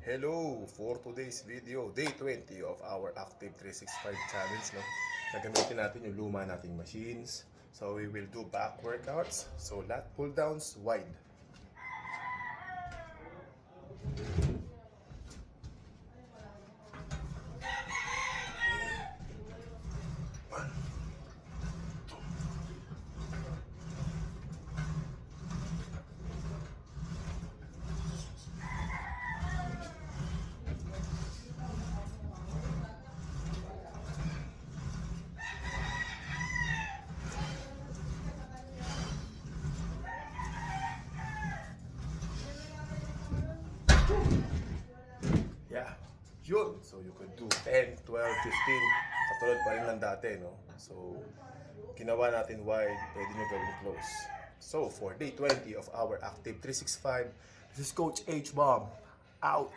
Hello! For today's video, day 20 of our Active 365 challenge. No? Gagamitin natin yung luma nating machines. So we will do back workouts. So lat pull downs wide. Yeah. Yun. So you could do 10, 12, 15. Katulad pa rin ng dati, no? So, ginawa natin wide, pwede nyo gawin close. So, for day 20 of our Active 365, this is Coach H-Bomb. Out!